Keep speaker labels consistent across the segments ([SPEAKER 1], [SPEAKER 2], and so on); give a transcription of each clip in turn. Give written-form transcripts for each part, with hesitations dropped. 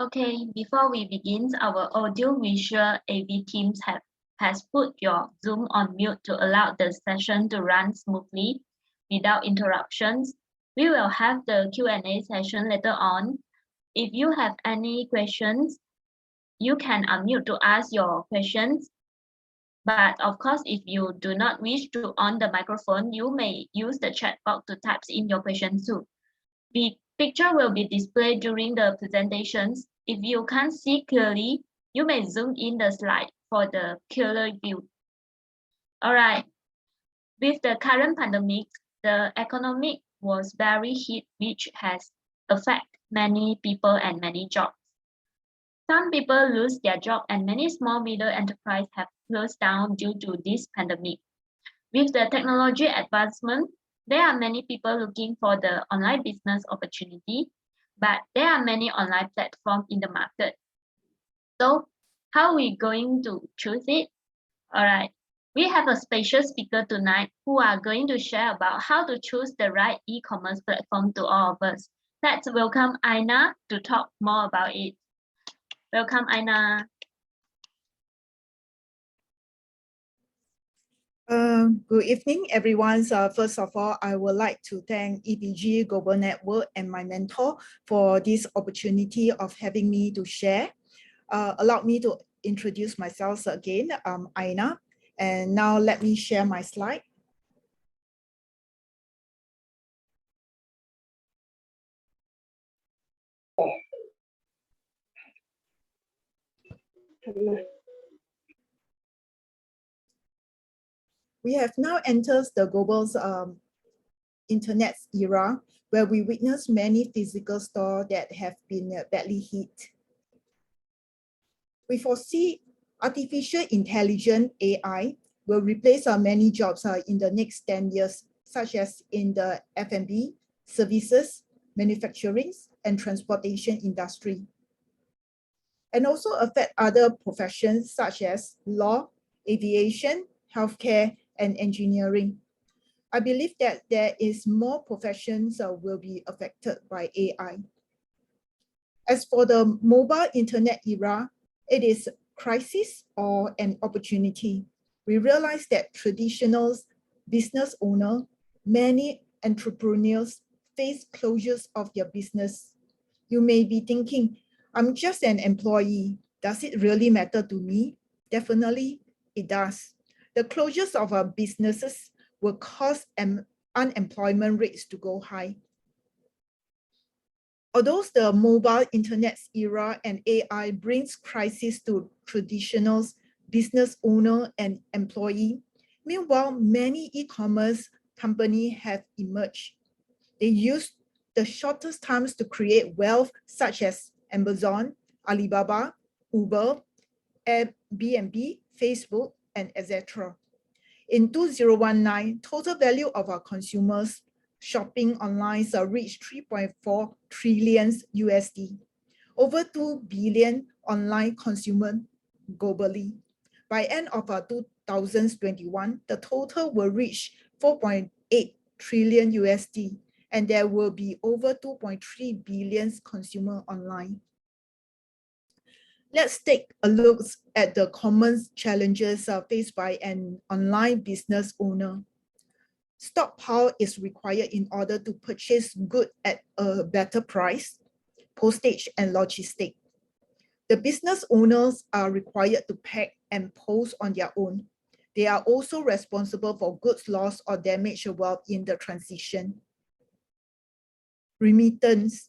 [SPEAKER 1] Okay, before we begin, our audio-visual AV teams has put your Zoom on mute to allow the session to run smoothly without interruptions. We will have the Q&A session later on. If you have any questions, you can unmute to ask your questions. But of course, if you do not wish to on the microphone, you may use the chat box to type in your questions too. The picture will be displayed during the presentations. If you can't see clearly, you may zoom in the slide for the clearer view. All right. With the current pandemic, the economic was very hit, which has affected many people and many jobs. Some people lose their job and many small middle enterprises have closed down due to this pandemic. With the technology advancement, there are many people looking for the online business opportunity, but there are many online platforms in the market. So how are we going to choose it? All right. We have a special speaker tonight who are going to share about how to choose the right e-commerce platform to all of us. Let's welcome Aina to talk more about it. Welcome, Aina.
[SPEAKER 2] Good evening, everyone. First of all, I would like to thank EPG Global Network and my mentor for this opportunity of having me to share. Allow me to introduce myself again. I'm Aina, and now let me share my slide. We have now entered the global internet era where we witness many physical stores that have been badly hit. We foresee artificial intelligence AI will replace many jobs in the next 10 years, such as in the F&B, services, manufacturing, and transportation industry. And also affect other professions such as law, aviation, healthcare, and engineering. I believe that there is more professions will be affected by AI. As for the mobile internet era, it is a crisis or an opportunity. We realize that traditional business owners, many entrepreneurs face closures of their business. You may be thinking, I'm just an employee. Does it really matter to me? Definitely, it does. The closures of our businesses will cause unemployment rates to go high. Although the mobile internet era and AI brings crisis to traditional business owner and employee, meanwhile, many e-commerce companies have emerged. They use the shortest times to create wealth, such as Amazon, Alibaba, Uber, Airbnb, Facebook, and etc. In 2019, total value of our consumers shopping online reached 3.4 trillion USD, over 2 billion online consumers globally. By end of 2021, the total will reach 4.8 trillion USD, and there will be over 2.3 billion consumers online. Let's take a look at the common challenges faced by an online business owner. Stockpile is required in order to purchase goods at a better price, postage and logistics. The business owners are required to pack and post on their own. They are also responsible for goods lost or damage while in the transition. Remittance.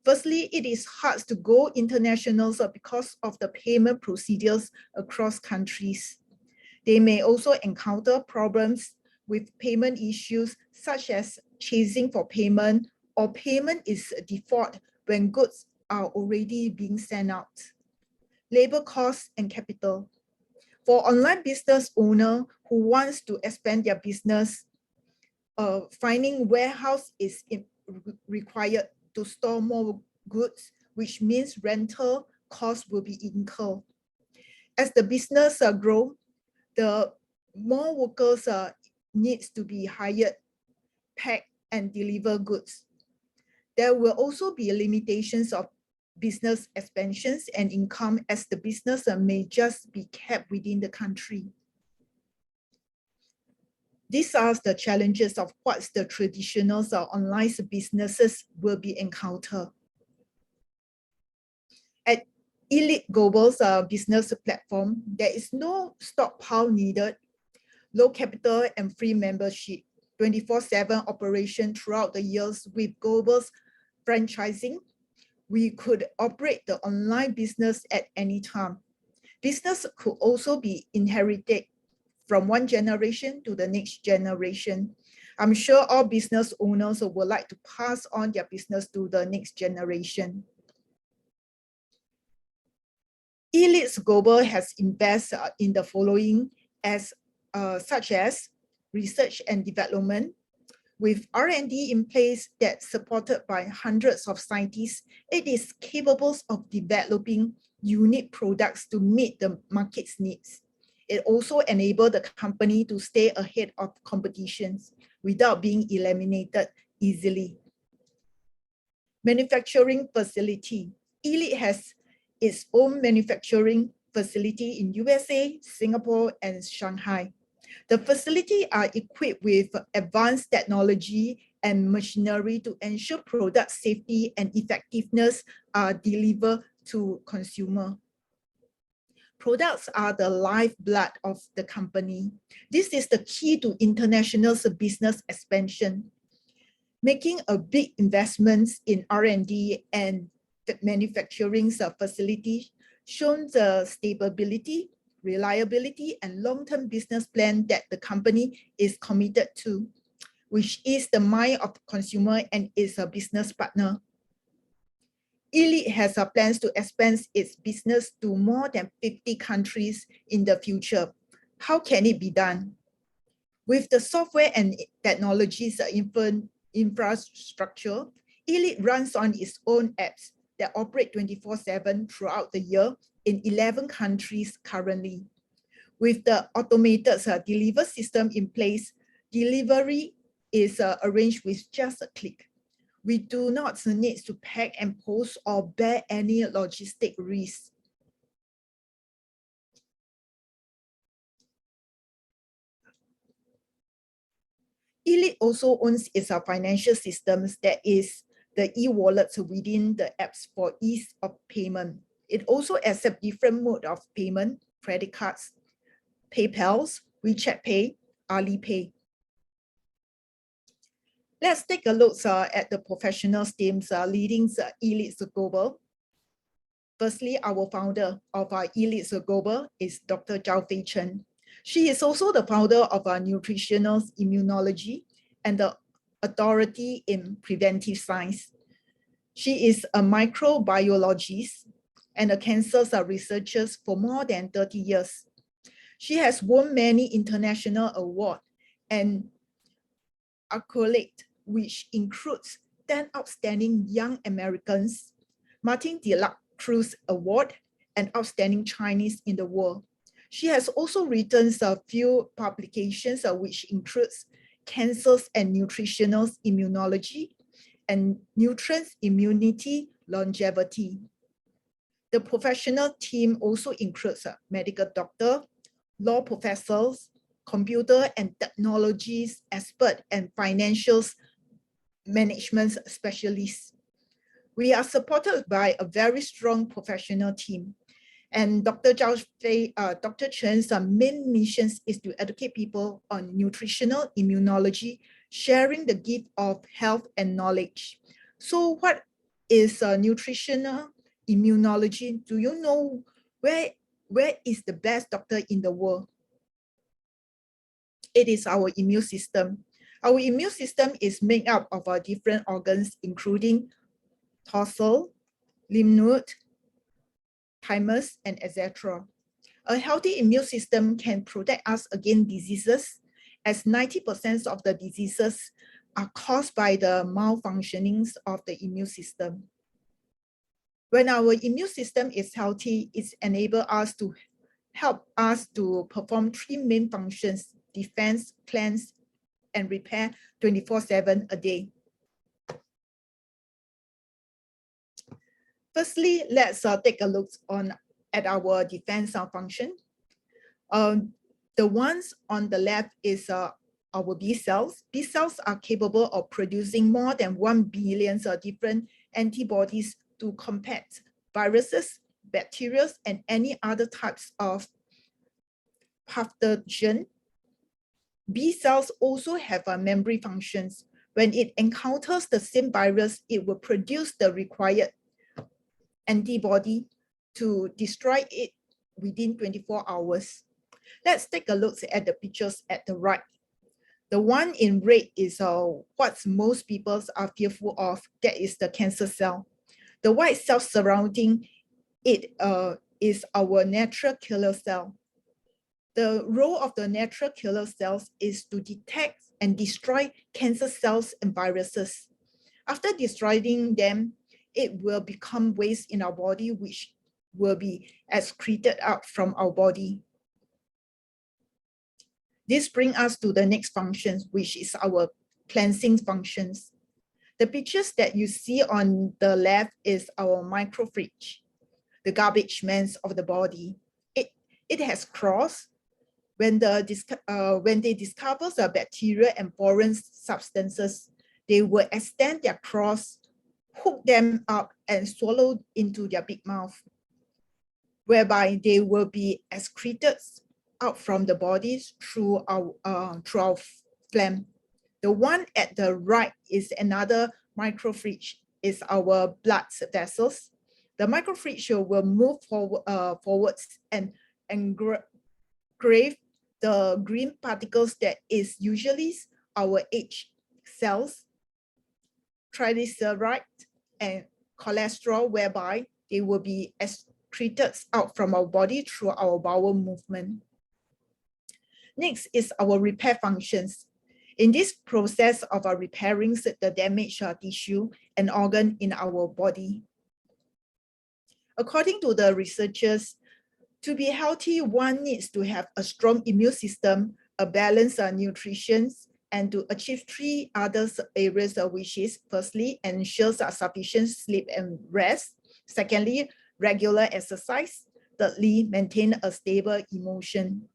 [SPEAKER 2] Firstly, it is hard to go international because of the payment procedures across countries. They may also encounter problems with payment issues such as chasing for payment or payment is default when goods are already being sent out. Labor costs and capital. For online business owner who wants to expand their business, finding warehouse is required to store more goods, which means rental costs will be incurred. As the business grows, the more workers needs to be hired, pack and deliver goods. There will also be limitations of business expansions and income, as the business may just be kept within the country. These are the challenges of what the traditional online businesses will be encountered. At Elite Global's business platform, there is no stockpile needed, low capital and free membership, 24/7 operation throughout the years. With Global's franchising, we could operate the online business at any time. Business could also be inherited from one generation to the next generation. I'm sure all business owners would like to pass on their business to the next generation. Elite Global has invested in the following such as research and development. With R&D in place that's supported by hundreds of scientists, it is capable of developing unique products to meet the market's needs. It also enables the company to stay ahead of competitions without being eliminated easily. Manufacturing facility. Elite has its own manufacturing facility in USA, Singapore, and Shanghai. The facility are equipped with advanced technology and machinery to ensure product safety and effectiveness are delivered to consumer. Products are the lifeblood of the company. This is the key to international business expansion. Making a big investments in R&D and the manufacturing facility shows the stability, reliability, and long-term business plan that the company is committed to, which is the mind of the consumer and is a business partner. Elite has plans to expand its business to more than 50 countries in the future. How can it be done? With the software and technologies infrastructure, Elite runs on its own apps that operate 24/7 throughout the year in 11 countries currently. With the automated delivery system in place, delivery is arranged with just a click. We do not need to pack and post or bear any logistic risks. Elite also owns its financial systems, that is the e-wallets within the apps for ease of payment. It also accepts different modes of payment, credit cards, PayPal, WeChat Pay, Alipay. Let's take a look at the professional teams leading Elite Global. Firstly, our founder of Elite Global is Dr. Zhao Fei Chen. She is also the founder of Nutritional Immunology and the authority in preventive science. She is a microbiologist and a cancer researcher for more than 30 years. She has won many international awards and accolades, which includes 10 Outstanding Young Americans, Martin de la Cruz Award, and Outstanding Chinese in the World. She has also written a few publications which includes Cancers and Nutritional Immunology and Nutrients, Immunity, Longevity. The professional team also includes a medical doctor, law professors, computer and technologies expert, and financial management specialists. We are supported by a very strong professional team. And Dr. Chen's main mission is to educate people on nutritional immunology, sharing the gift of health and knowledge. So what is nutritional immunology? Do you know where is the best doctor in the world? It is our immune system. Our immune system is made up of different organs, including tonsil, lymph node, thymus, and etc. A healthy immune system can protect us against diseases, as 90% of the diseases are caused by the malfunctionings of the immune system. When our immune system is healthy, it enables us to help us to perform 3 main functions: defense, cleanse, and repair 24/7 a day. Firstly, let's take a look at our defense function. The ones on the left is our B cells. B cells are capable of producing more than 1 billion different antibodies to combat viruses, bacteria, and any other types of pathogen. B cells also have memory functions. When it encounters the same virus, it will produce the required antibody to destroy it within 24 hours. Let's take a look at the pictures at the right. The one in red is what most people are fearful of. That is the cancer cell. The white cell surrounding it is our natural killer cell. The role of the natural killer cells is to detect and destroy cancer cells and viruses. After destroying them, it will become waste in our body, which will be excreted out from our body. This brings us to the next function, which is our cleansing functions. The pictures that you see on the left is our microfridge, the garbage man of the body. It has claws. When they discover the bacteria and foreign substances, they will extend their claws, hook them up, and swallow into their big mouth, whereby they will be excreted out from the bodies through our phlegm. The one at the right is another microfridge, is our blood vessels. The microfridge will move forwards and engrave the green particles that is usually our H cells, triglyceride, and cholesterol, whereby they will be excreted out from our body through our bowel movement. Next is our repair functions. In this process of repairing the damaged tissue and organ in our body. According to the researchers, to be healthy, one needs to have a strong immune system, a balanced nutrition, and to achieve three other areas, which is firstly, ensures sufficient sleep and rest. Secondly, regular exercise. Thirdly, maintain a stable emotion.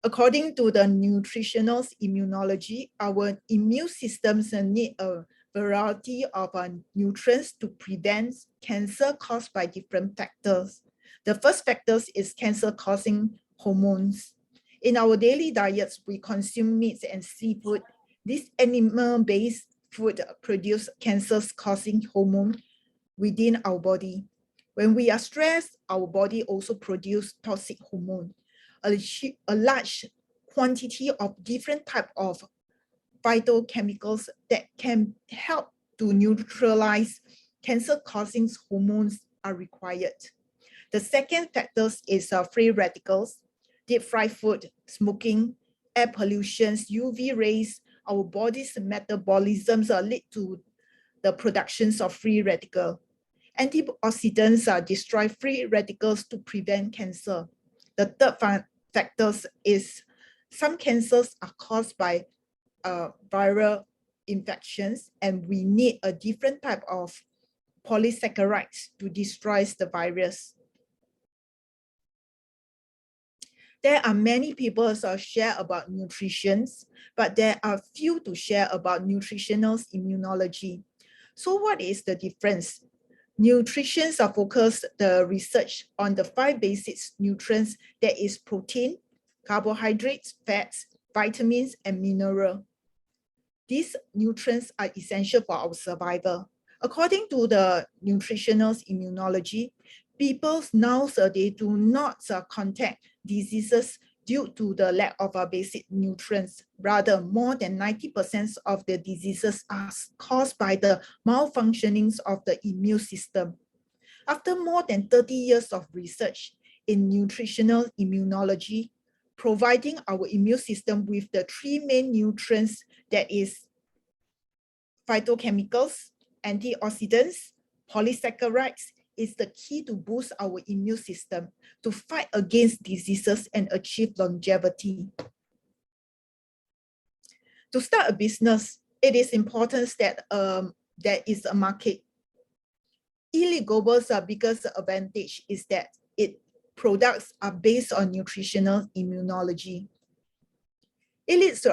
[SPEAKER 2] According to the nutritional immunology, our immune systems need a variety of nutrients to prevent cancer caused by different factors. The first factor is cancer-causing hormones. In our daily diets, we consume meats and seafood. This animal-based food produce cancer-causing hormone within our body. When we are stressed, our body also produces toxic hormone. A large quantity of different types of phytochemicals that can help to neutralize cancer-causing hormones are required. The second factor is free radicals. Deep fried food, smoking, air pollution, UV rays, our body's metabolisms lead to the productions of free radicals. Antioxidants destroy free radicals to prevent cancer. The third factor is some cancers are caused by viral infections, and we need a different type of polysaccharides to destroy the virus. There are many people share about nutrition, but there are few to share about nutritional immunology. So what is the difference? Nutrition focus the research on the 5 basic nutrients, that is protein, carbohydrates, fats, vitamins, and mineral. These nutrients are essential for our survival. According to the nutritional immunology, people now they do not contact diseases due to the lack of basic nutrients. Rather, more than 90% of the diseases are caused by the malfunctionings of the immune system. After more than 30 years of research in nutritional immunology, providing our immune system with the 3 main nutrients, that is phytochemicals, antioxidants, polysaccharides, is the key to boost our immune system to fight against diseases and achieve longevity. To start a business, it is important that there is a market Elite Global's biggest advantage is that its products are based on nutritional immunology. Elite's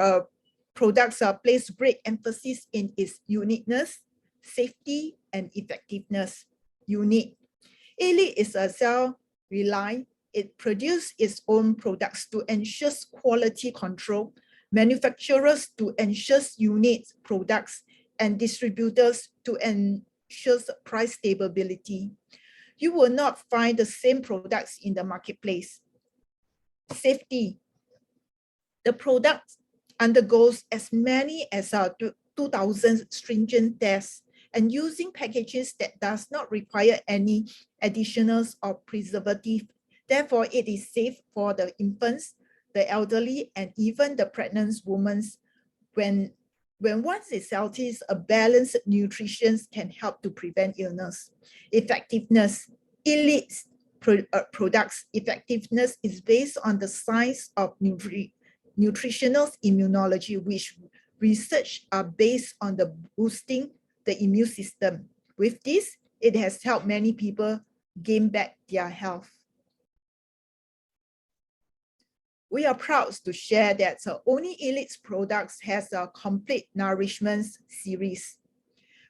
[SPEAKER 2] products place great emphasis in its uniqueness, safety, and effectiveness. Unique. Elite is a self-reliant. It produces its own products to ensure quality control, manufacturers to ensure unique products, and distributors to ensure price stability. You will not find the same products in the marketplace. Safety. The product undergoes as many as 2,000 stringent tests and using packages that does not require any additionals or preservative. Therefore, it is safe for the infants, the elderly, and even the pregnant women. When one is healthy, a balanced nutrition can help to prevent illness. Effectiveness. Elite products effectiveness is based on the science of nutritional immunology, which research are based on the boosting the immune system. With this, it has helped many people gain back their health. We are proud to share that only Elite's products has a complete nourishment series,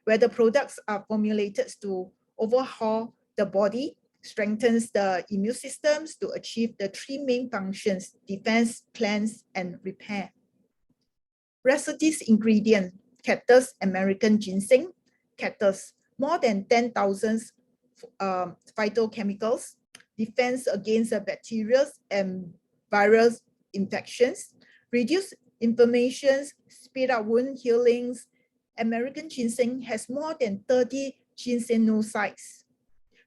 [SPEAKER 2] where the products are formulated to overhaul the body, strengthens the immune systems to achieve the three main functions: defense, cleanse, and repair. Recipes ingredient: cactus, American ginseng, cactus, more than 10,000 phytochemicals, defense against bacteria and viral infections, reduce inflammations, speed up wound healings. American ginseng has more than 30 ginsenosides,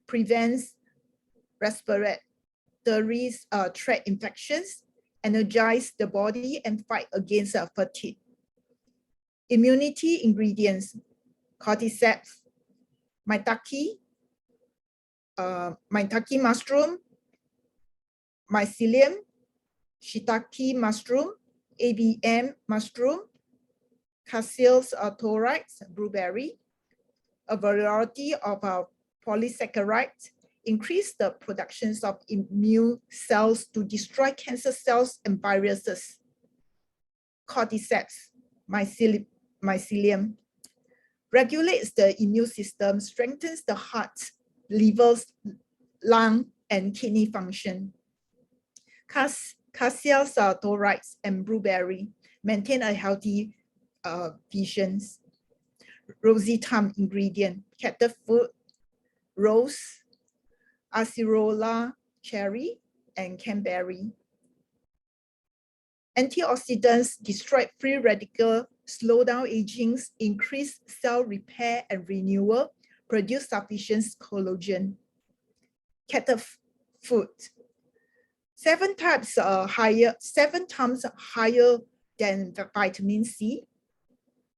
[SPEAKER 2] prevents respiratory tract infections, energize the body, and fight against fatigue. Immunity ingredients: cordyceps, maitake mushroom, mycelium, shiitake mushroom, ABM mushroom, Cassius thorax, blueberry, a variety of polysaccharides, increase the productions of immune cells to destroy cancer cells and viruses. Cordyceps, mycelium, regulates the immune system, strengthens the heart, liver, lung, and kidney function. Cassius thorax and blueberry maintain a healthy visions. Rositum ingredient: cactus fruit, rose, acerola cherry, and cranberry. Antioxidants destroy free radical, slow down aging, increase cell repair and renewal, produce sufficient collagen. Cactus fruit, 7 times higher than the vitamin C.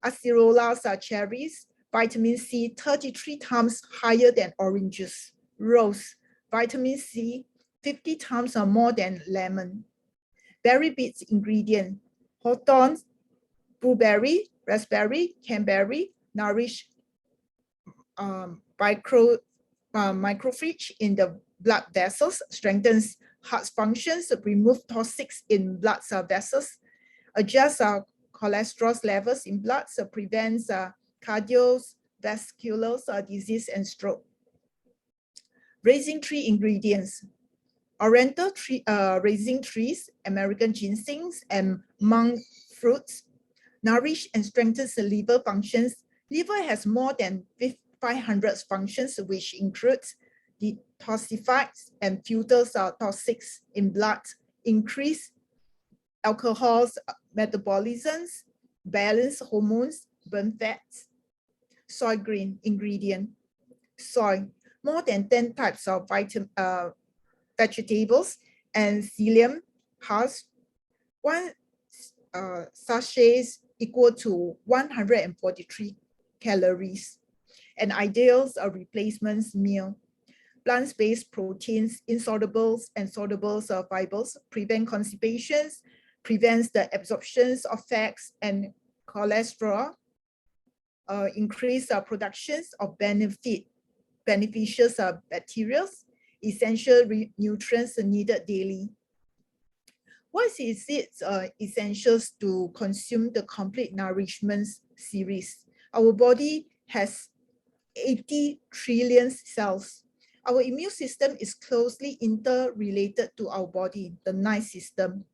[SPEAKER 2] Acerolas cherries, vitamin C 33 times higher than oranges. Rose, vitamin C 50 times or more than lemon. Berry beets ingredient: hawthorn, blueberry, raspberry, cranberry, nourish microphage in the blood vessels, strengthens heart functions, remove toxics in blood vessels, adjusts cholesterol levels in blood, prevents cardiovascular disease and stroke. Raising tree ingredients: oriental raising trees, American ginsengs, and monk fruits, nourish and strengthens the liver functions. Liver has more than 500 functions, which includes detoxifies and filters toxics in blood, increase alcohol's metabolisms, balance hormones, burn fats. Soy green ingredient: soy, more than 10 types of vegetables, and psyllium husk. One sachet equal to 143 calories. An ideal replacement meal. Plant-based proteins, insolubles and soluble fibers, prevent constipations, prevents the absorption of fats and cholesterol, increase productions of benefit beneficial bacteria, essential nutrients needed daily. What is it essentials to consume the complete nourishment series? Our body has 80 trillion cells. Our immune system is closely interrelated to our body, the nerve system.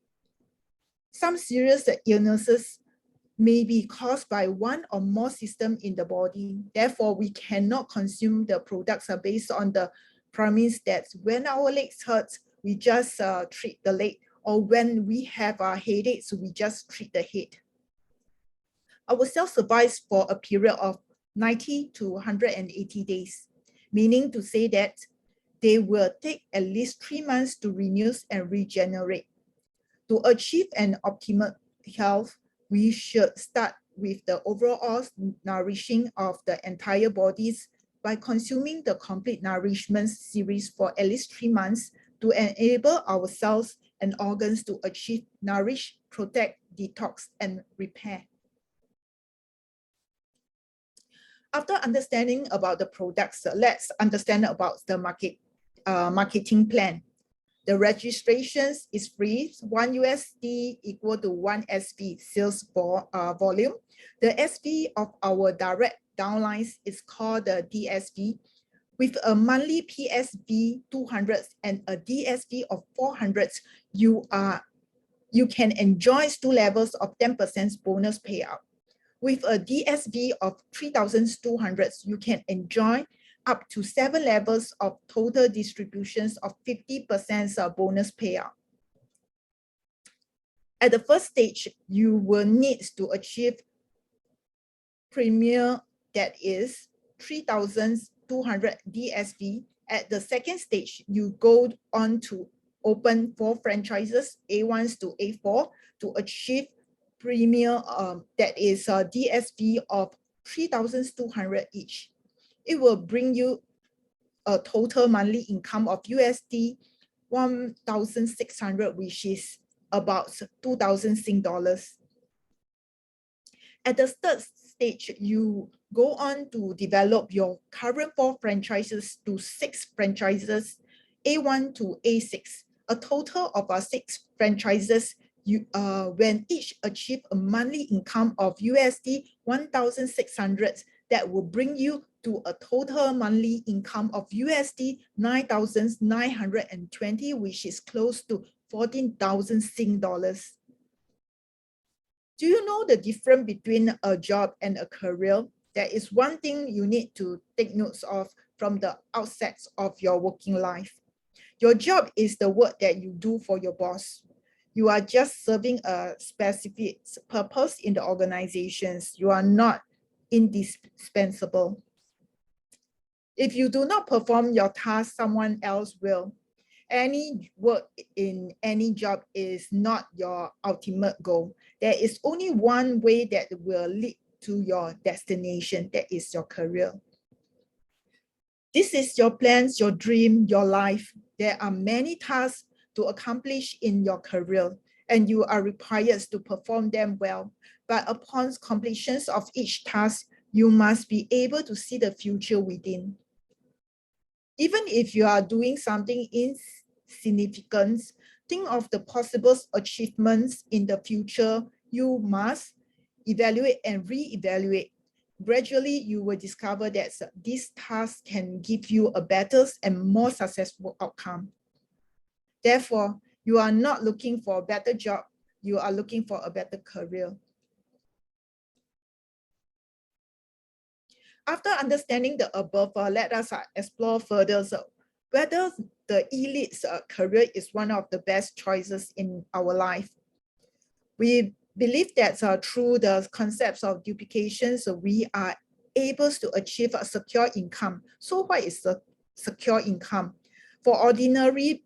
[SPEAKER 2] Some serious illnesses may be caused by one or more systems in the body. Therefore, we cannot consume the products based on the premise that when our legs hurt, we just treat the leg, or when we have headaches, we just treat the head. Our cells survive for a period of 90 to 180 days, meaning to say that they will take at least 3 months to renew and regenerate. To achieve an optimal health, we should start with the overall nourishing of the entire bodies by consuming the complete nourishment series for at least 3 months to enable our cells and organs to achieve nourish, protect, detox, and repair. After understanding about the products, let's understand about the marketing plan. The registrations is free. $1 equal to 1 SV sales volume. The SV of our direct downlines is called the DSV. With a monthly PSV 200 and a DSV of 400, you can enjoy 2 levels of 10% bonus payout. With a DSV of 3,200, you can enjoy up to 7 levels of total distributions of 50% bonus payout. At the first stage, you will need to achieve premier, that is 3,200 DSV. At the second stage, you go on to open 4 franchises, A1s to A4, to achieve premier, that is a DSV of 3,200 each. It will bring you a total monthly income of USD 1,600, which is about 2,000 Sing dollars. At the third stage, you go on to develop your current 4 franchises to 6 franchises, A1 to A6, a total of 6 franchises. When each achieve a monthly income of USD 1,600, that will bring you to a total monthly income of USD 9,920, which is close to 14,000 Sing dollars. Do you know the difference between a job and a career? There is one thing you need to take notes of from the outset of your working life. Your job is the work that you do for your boss. You are just serving a specific purpose in the organizations. You are not indispensable. If you do not perform your task, someone else will. Any work in any job is not your ultimate goal. There is only one way that will lead to your destination, that is your career. This is your plans, your dream, your life. There are many tasks to accomplish in your career, and you are required to perform them well. But upon completion of each task, you must be able to see the future within. Even if you are doing something insignificant, think of the possible achievements in the future. You must evaluate and re-evaluate. Gradually, you will discover that this task can give you a better and more successful outcome. Therefore, you are not looking for a better job, you are looking for a better career. After understanding the above, let us explore further whether the elite's career is one of the best choices in our life. We believe that through the concepts of duplication, we are able to achieve a secure income. So what is a secure income? For ordinary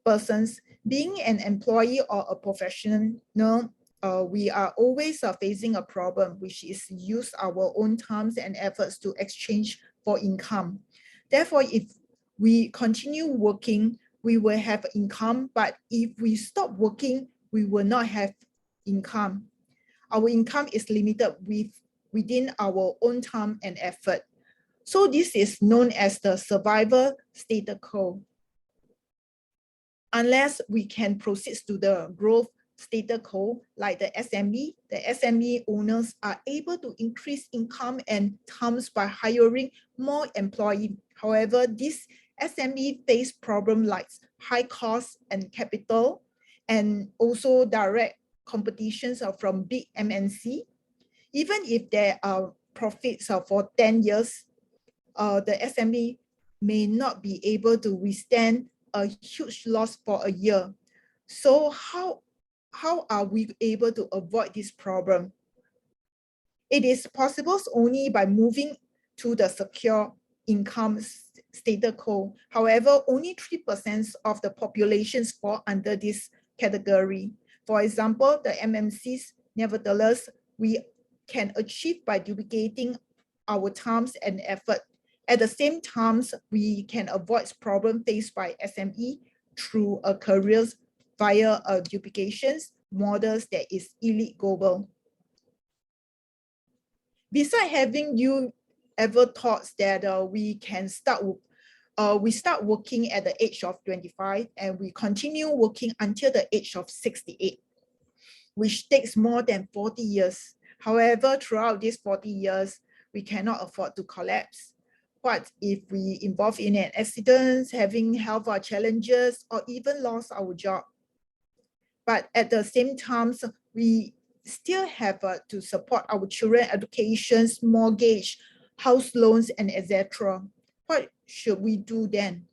[SPEAKER 2] persons, being an employee or a professional, we are always facing a problem, which is use our own times and efforts to exchange for income. Therefore, if we continue working, we will have income, but if we stop working, we will not have income. Our income is limited within our own time and effort. So this is known as the survival status quo. Unless we can proceed to the growth status quo, like the SME owners are able to increase income and terms by hiring more employees. However, this SME face problems like high costs and capital, and also direct competitions from big MNC. Even if there are profits for 10 years, the SME may not be able to withstand a huge loss for a year. So how are we able to avoid this problem? It is possible only by moving to the secure income status quo. However, only 3% of the populations fall under this category. For example, the MMCs, nevertheless, we can achieve by duplicating our times and effort. At the same time, we can avoid problems faced by SME through a careers via duplications models that is elite global. Besides, having you ever thought that we start working at the age of 25 and we continue working until the age of 68, which takes more than 40 years. However, throughout these 40 years, we cannot afford to collapse. What if we involve in an accident, having health challenges, or even lost our job? But at the same time, we still have to support our children educations, mortgage, house loans, and etc. What should we do then?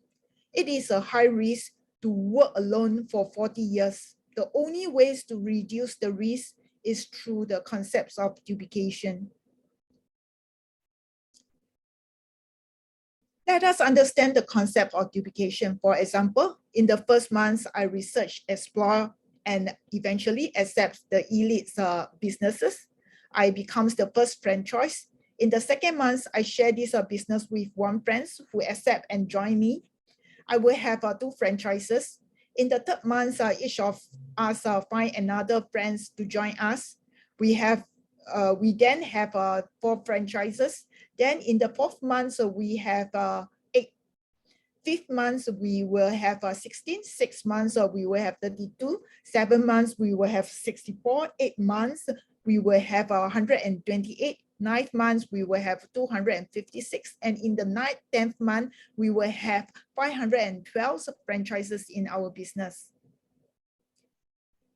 [SPEAKER 2] It is a high risk to work alone for 40 years. The only ways to reduce the risk is through the concepts of duplication. Let us understand the concept of duplication. For example, in the first month, I research, explore, and eventually accept the elite businesses. I become the first franchise. In the second month, I share this business with one friend who accept and join me. I will have 2 franchises. In the third month, each of us find another friends to join us. We then have 4 franchises. Then in the fourth month, we have 8. Fifth month, we will have 16. 6 months, we will have 32. 7 months, we will have 64. 8 months, we will have 128. 9th month, we will have 256. And in the 10th month, we will have 512 franchises in our business.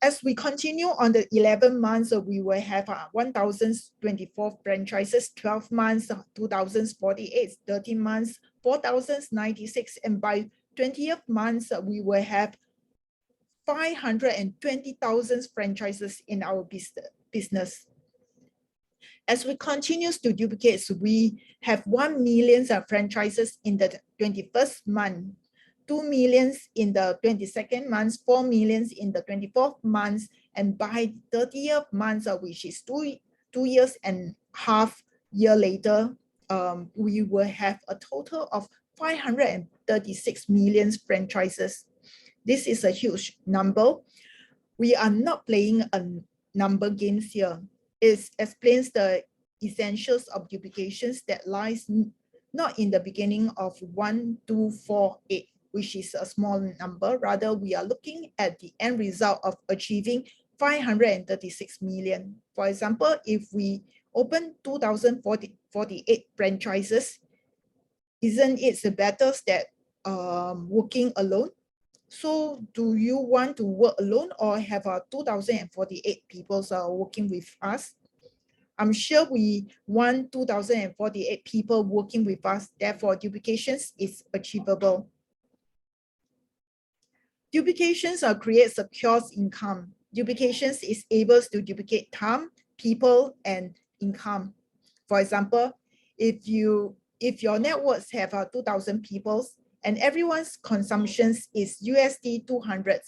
[SPEAKER 2] As we continue on the 11 months, we will have 1,024 franchises, 12 months, 2,048, 13 months, 4,096, and by 20th months, we will have 520,000 franchises in our business. As we continue to duplicate, we have 1 million franchises in the 21st month, 2 million in the 22nd month, 4 million in the 24th month, and by 30th month, which is two years and half year later, we will have a total of 536 million franchises. This is a huge number. We are not playing a number games here. It explains the essentials of duplications that lies not in the beginning of 1, 2, 4, 8. Which is a small number. Rather, we are looking at the end result of achieving 536 million. For example, if we open 2,048 franchises, isn't it better that working alone? So do you want to work alone or have 2,048 people working with us? I'm sure we want 2,048 people working with us. Therefore, duplications is achievable. Duplications create secure income. Duplications is able to duplicate time, people, and income. For example, if your networks have 2,000 people and everyone's consumption is USD 200,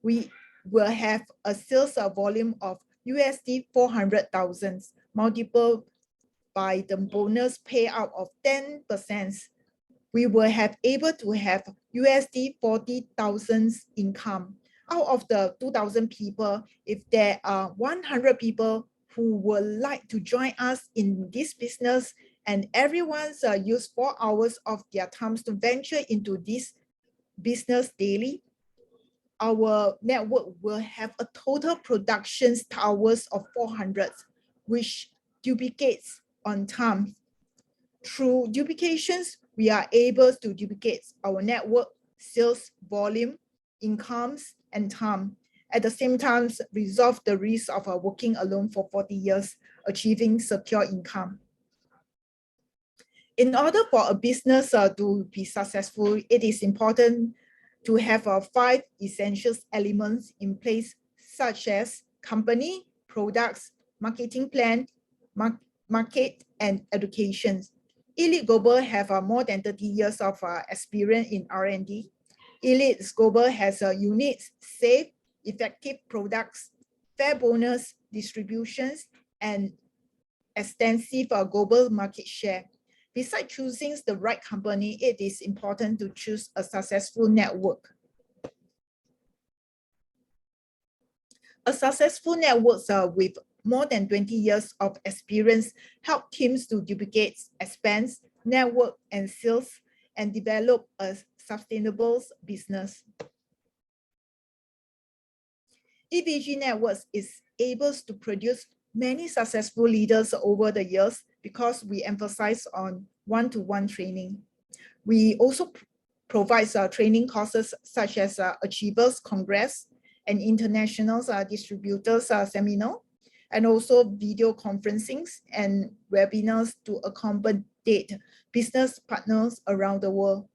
[SPEAKER 2] we will have a sales volume of USD 400,000 multiplied by the bonus payout of 10%. We will have able to have USD 40,000 income. Out of the 2,000 people, if there are 100 people who would like to join us in this business and everyone's use 4 hours of their times to venture into this business daily, our network will have a total production hours of 400, which duplicates on time. Through duplications, we are able to duplicate our network, sales volume, incomes, and time. At the same time, resolve the risk of working alone for 40 years, achieving secure income. In order for a business to be successful, it is important to have 5 essential elements in place, such as company, products, marketing plan, market, and education. Elite Global have more than 30 years of experience in R&D. Elite Global has unique, safe, effective products, fair bonus distributions, and extensive global market share. Besides choosing the right company, it is important to choose a successful network. A successful network with more than 20 years of experience help teams to duplicate, expand, network, and sales, and develop a sustainable business. EVG Networks is able to produce many successful leaders over the years because we emphasize on one-to-one training. We also provide training courses such as Achievers Congress and International Distributors Seminar, and also video conferencings and webinars to accommodate business partners around the world.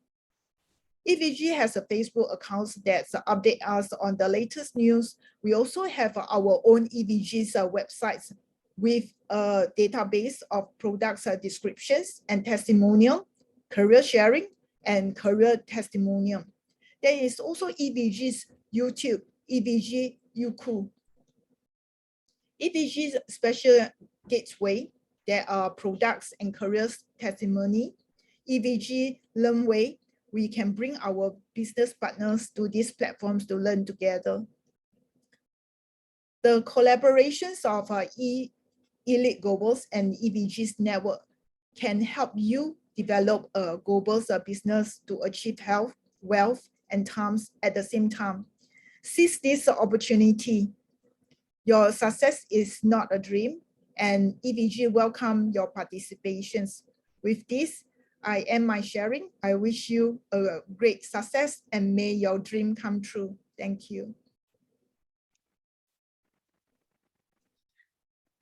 [SPEAKER 2] EVG has a Facebook account that updates us on the latest news. We also have our own EVG's websites with a database of products descriptions and testimonial, career sharing, and career testimonial. There is also EVG's YouTube, EVG Youku. EVG's special gateway, there are products and careers testimony. EVG LearnWay, we can bring our business partners to these platforms to learn together. The collaborations of Elite Globals and EVG's network can help you develop a global business to achieve health, wealth, and times at the same time. Seize this opportunity. Your success is not a dream, and EVG welcome your participations. With this, I end my sharing. I wish you a great success and may your dream come true. Thank you.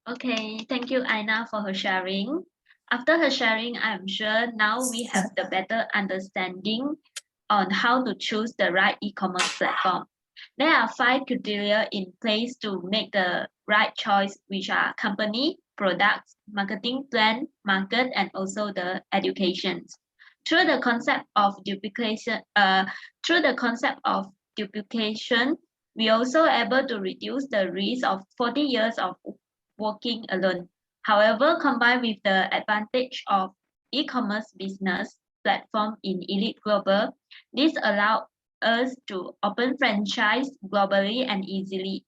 [SPEAKER 1] Okay, thank you, Aina, for her sharing. After her sharing, I'm sure now we have the better understanding on how to choose the right e-commerce platform. There are 5 criteria in place to make the right choice, which are company, products, marketing plan, market, and also the education. Through the concept of duplication, we also able to reduce the risk of 40 years of working alone. However, combined with the advantage of e-commerce business platform in Elite Global, this allows us to open franchise globally and easily.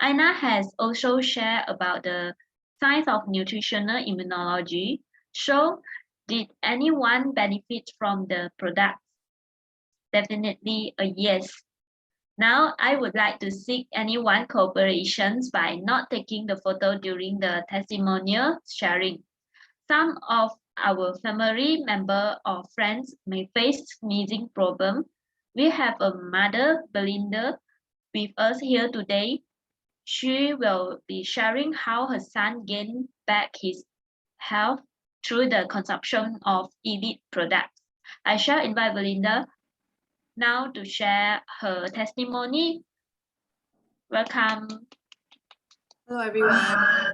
[SPEAKER 1] Aina has also shared about the science of nutritional immunology. So, did anyone benefit from the product? Definitely a yes. Now, I would like to seek anyone cooperations by not taking the photo during the testimonial sharing. Some of our family member or friends may face sneezing problem. We have a mother, Belinda, with us here today. She will be sharing how her son gained back his health through the consumption of Elite products. I shall invite Belinda now to share her testimony. Welcome.
[SPEAKER 3] Hello, everyone. Hi,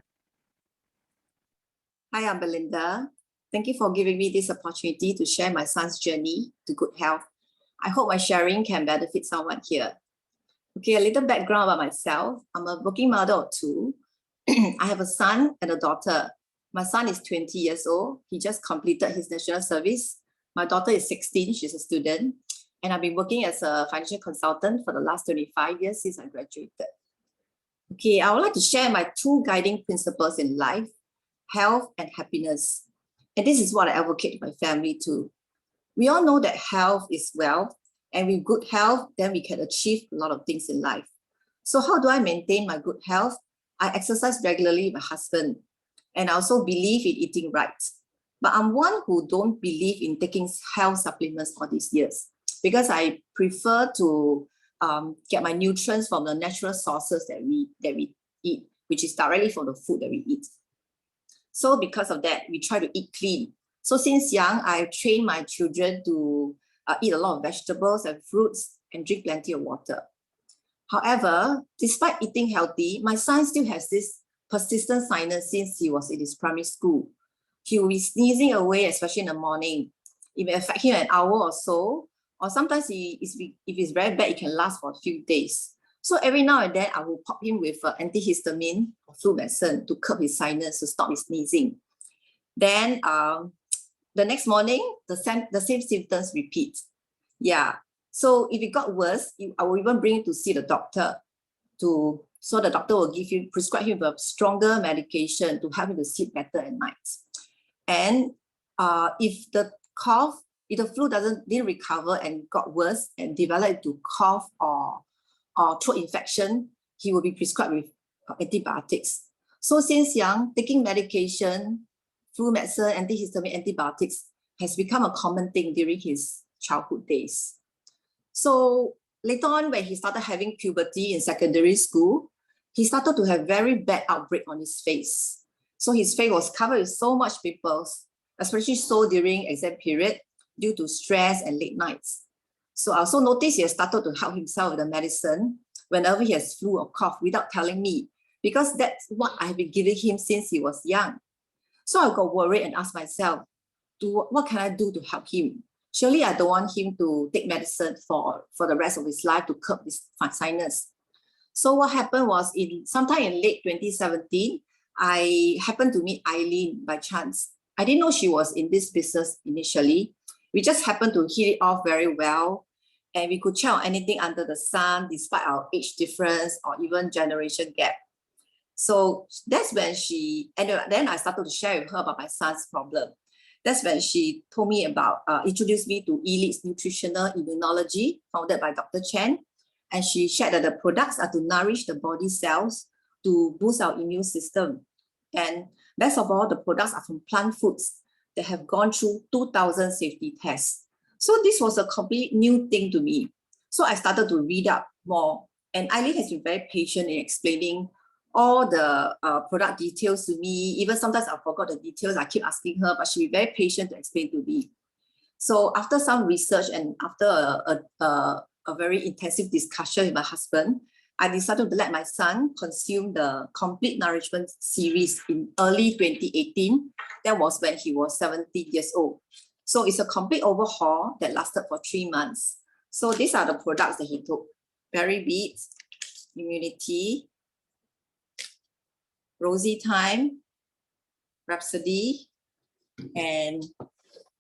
[SPEAKER 3] I'm Belinda. Thank you for giving me this opportunity to share my son's journey to good health. I hope my sharing can benefit someone here. Okay, a little background about myself. I'm a working mother of 2. I have a son and a daughter. My son is 20 years old. He just completed his national service. My daughter is 16. She's a student. And I've been working as a financial consultant for the last 25 years since I graduated. Okay, I would like to share my 2 guiding principles in life, health and happiness. And this is what I advocate to my family too. We all know that health is wealth, and with good health, then we can achieve a lot of things in life. So how do I maintain my good health? I exercise regularly with my husband, and I also believe in eating right. But I'm one who don't believe in taking health supplements all these years, because I prefer to get my nutrients from the natural sources that we eat, which is directly from the food that we eat. So because of that, we try to eat clean. So since young, I've trained my children to eat a lot of vegetables and fruits and drink plenty of water. However, despite eating healthy, my son still has this persistent sinus since he was in his primary school. He will be sneezing away, especially in the morning. It may affect him an hour or so, or sometimes if it's very bad, it can last for a few days. So every now and then, I will pop him with antihistamine or flu medicine to curb his sinus, to stop his sneezing. Then the next morning, the same symptoms repeat. Yeah. So if it got worse, I will even bring him to see the doctor, so the doctor will prescribe him a stronger medication to help him to sleep better at night. And if the flu didn't recover and got worse and developed into cough or throat infection, he will be prescribed with antibiotics. So since young, taking medication, flu medicine, antihistamine, antibiotics has become a common thing during his childhood days. So later on, when he started having puberty in secondary school, he started to have very bad outbreak on his face. So his face was covered with so much pimples, especially so during exam period due to stress and late nights. So I also noticed he has started to help himself with the medicine whenever he has flu or cough without telling me, because that's what I've been giving him since he was young. So I got worried and asked myself, what can I do to help him? Surely I don't want him to take medicine for the rest of his life to curb his sinus. So what happened was sometime in late 2017, I happened to meet Eileen by chance. I didn't know she was in this business initially. We just happened to hit it off very well, and we could chat on anything under the sun despite our age difference or even generation gap. So that's when then I started to share with her about my son's problem. That's when she told me introduced me to Elite's Nutritional Immunology, founded by Dr. Chen. And she shared that the products are to nourish the body cells to boost our immune system. And best of all, the products are from plant foods that have gone through 2,000 safety tests. So this was a complete new thing to me. So I started to read up more. And Eileen has been very patient in explaining all the product details to me. Even sometimes I forgot the details, I keep asking her, but she'll be very patient to explain to me. So after some research and after a very intensive discussion with my husband, I decided to let my son consume the Complete Nourishment series in early 2018. That was when he was 17 years old. So it's a complete overhaul that lasted for 3 months. So these are the products that he took: Berry Beets, Immunity, Rosy Thyme, Rhapsody, and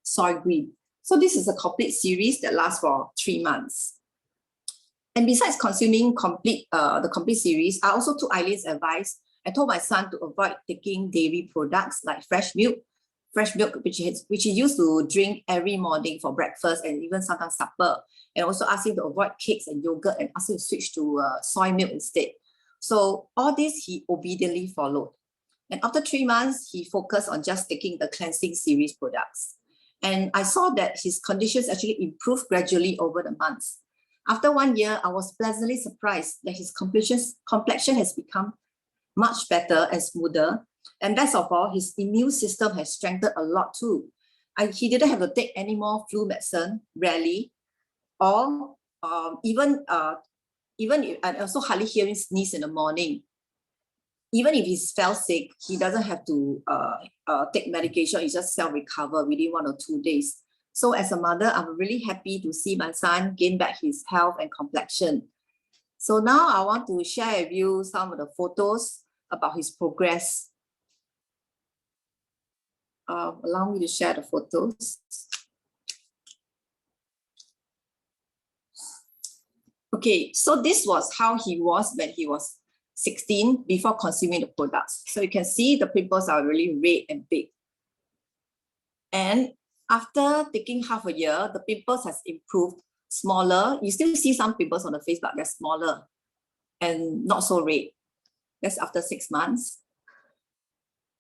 [SPEAKER 3] Soy Green. So this is a complete series that lasts for 3 months. And besides consuming the complete series, I also took Eileen's advice. I told my son to avoid taking dairy products like fresh milk, which he used to drink every morning for breakfast and even sometimes supper. And also asked him to avoid cakes and yogurt and asked him to switch to soy milk instead. So all this he obediently followed. And after 3 months, he focused on just taking the cleansing series products. And I saw that his conditions actually improved gradually over the months. After 1 year, I was pleasantly surprised that his complexion has become much better and smoother. And best of all, his immune system has strengthened a lot too. He didn't have to take any more flu medicine, rarely, or even I also hardly hear him sneeze in the morning. Even if he fell sick, he doesn't have to take medication. He just self-recover within 1 or 2 days. So as a mother, I'm really happy to see my son gain back his health and complexion. So now I want to share with you some of the photos about his progress. Allow me to share the photos. Okay, so this was how he was when he was 16 before consuming the products. So you can see the pimples are really red and big. And after taking half a year, the pimples has improved, smaller. You still see some pimples on the face, but they're smaller and not so red. That's after 6 months.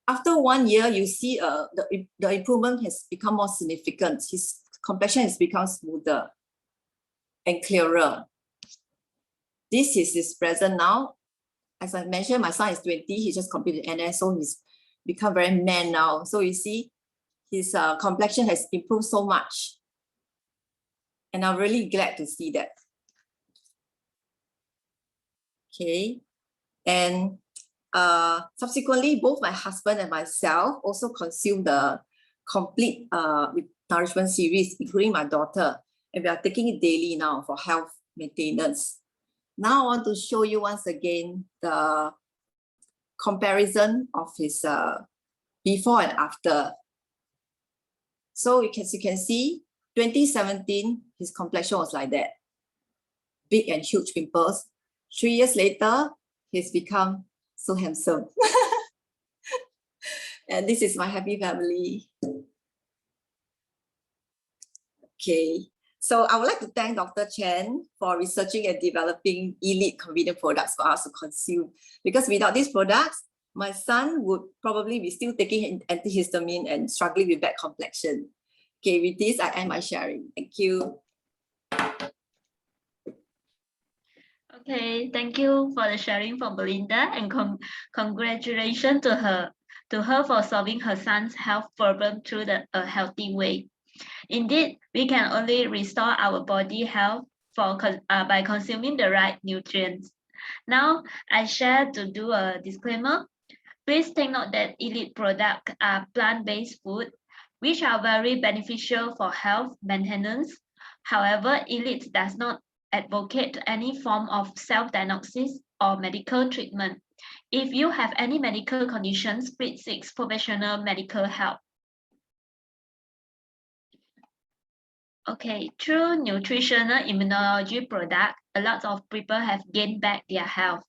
[SPEAKER 3] After 1 year, you see the improvement has become more significant. His complexion has become smoother and clearer. This is his present now. As I mentioned, my son is 20, he just completed NS, so he's become very man now. So you see, his complexion has improved so much. And I'm really glad to see that. Okay, and subsequently, both my husband and myself also consume the complete nourishment series, including my daughter, and we are taking it daily now for health maintenance. Now I want to show you once again the comparison of his before and after. So as you can see, 2017, his complexion was like that, big and huge pimples. 3 years later, he's become so handsome. And this is my happy family. Okay, so I would like to thank Dr. Chen for researching and developing elite convenient products for us to consume. Because without these products, my son would probably be still taking antihistamine and struggling with bad complexion. Okay, with this, I end my sharing. Thank you.
[SPEAKER 1] Okay, thank you for the sharing from Belinda, and congratulations to her for solving her son's health problem through a healthy way. Indeed, we can only restore our body health by consuming the right nutrients. Now, I share to do a disclaimer. Please take note that elite products are plant-based food, which are very beneficial for health maintenance. However, elite does not advocate any form of self-diagnosis or medical treatment. If you have any medical conditions, please seek professional medical help. Okay, through nutritional immunology product, a lot of people have gained back their health.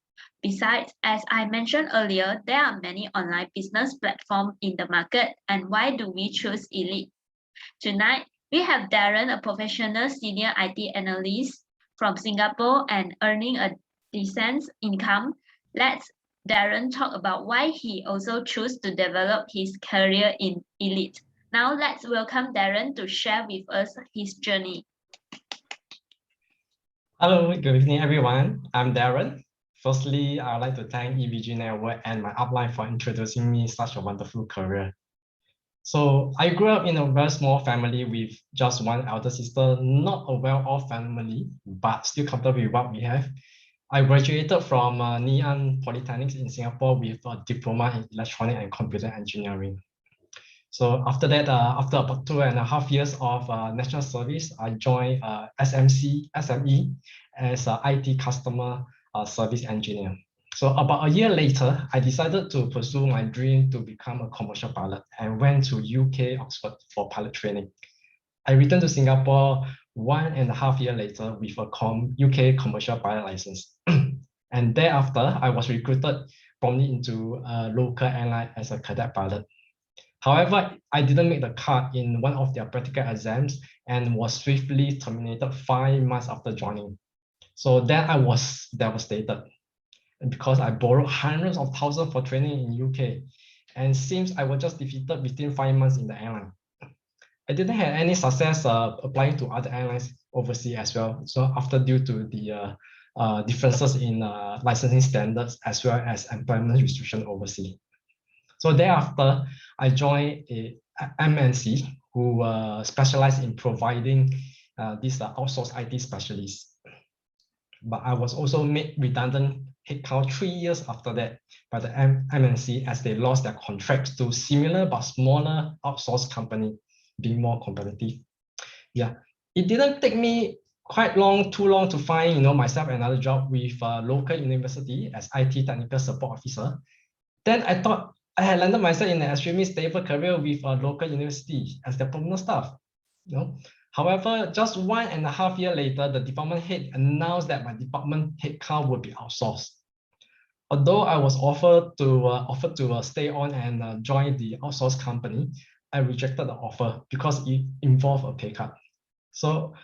[SPEAKER 1] Besides, as I mentioned earlier, there are many online business platforms in the market, and why do we choose Elite? Tonight, we have Darren, a professional senior IT analyst from Singapore and earning a decent income. Let's Darren talk about why he also chose to develop his career in Elite. Now let's welcome Darren to share with us his journey.
[SPEAKER 4] Hello, good evening, everyone. I'm Darren. Firstly, I'd like to thank EVG Network and my upline for introducing me such a wonderful career. So I grew up in a very small family with just one elder sister, not a well-off family, but still comfortable with what we have. I graduated from Ngee Ann Polytechnic in Singapore with a diploma in electronic and computer engineering. So after that, after about 2.5 years of national service, I joined SME as an IT customer service engineer. So about a year later, I decided to pursue my dream to become a commercial pilot and went to UK, Oxford for pilot training. I returned to Singapore 1.5 years later with a UK commercial pilot license. And thereafter, I was recruited promptly into a local airline as a cadet pilot. However, I didn't make the cut in one of their practical exams and was swiftly terminated 5 months after joining. So then I was devastated because I borrowed hundreds of thousands for training in UK, and seems I was just defeated within 5 months in the airline. I didn't have any success applying to other airlines overseas as well. So after due to the differences in licensing standards as well as employment restriction overseas. So thereafter, I joined a MNC who specialized in providing these outsourced IT specialists. But I was also made redundant headcount 3 years after that by the MNC as they lost their contracts to similar but smaller outsourced company, being more competitive. Yeah, it didn't take me too long to find myself another job with a local university as IT technical support officer. Then I thought I had landed myself in an extremely stable career with a local university as their permanent staff. However, just 1.5 years later, the department head announced that my department headcount would be outsourced. Although I was offered to stay on and join the outsourced company, I rejected the offer because it involved a pay cut. So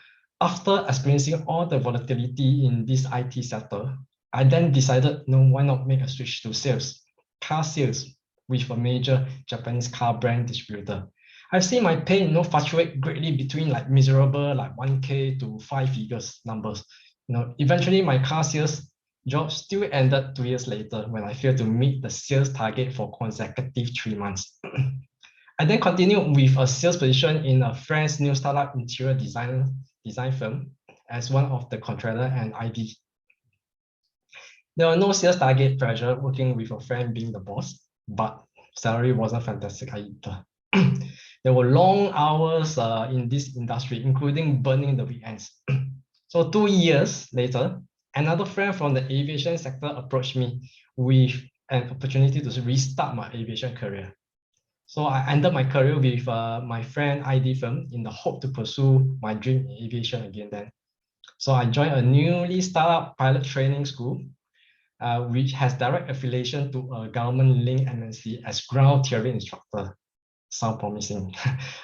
[SPEAKER 4] after experiencing all the volatility in this IT sector, I then decided, no, why not make a switch to sales, car sales with a major Japanese car brand distributor. I've seen my pay fluctuate greatly between like miserable like 1K to 5 figures numbers. Eventually my car sales job still ended 2 years later when I failed to meet the sales target for consecutive 3 months. I then continued with a sales position in a friend's new startup interior design firm as one of the contractor and ID. There was no sales target pressure working with a friend being the boss, but salary wasn't fantastic either. There were long hours in this industry, including burning the weekends. So 2 years later, another friend from the aviation sector approached me with an opportunity to restart my aviation career. So I ended my career with my friend ID firm in the hope to pursue my dream in aviation again then. So I joined a newly startup pilot training school, which has direct affiliation to a government-linked MNC as ground theory instructor. Sound promising.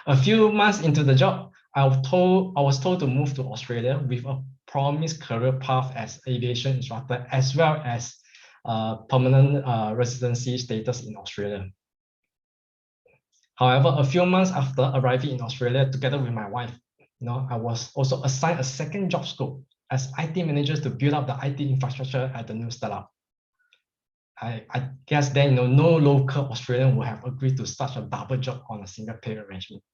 [SPEAKER 4] A few months into the job, I was told to move to Australia with a promised career path as aviation instructor, as well as permanent residency status in Australia. However, a few months after arriving in Australia together with my wife, I was also assigned a second job scope as IT manager to build up the IT infrastructure at the new startup. I guess then no local Australian would have agreed to such a double job on a single pay arrangement.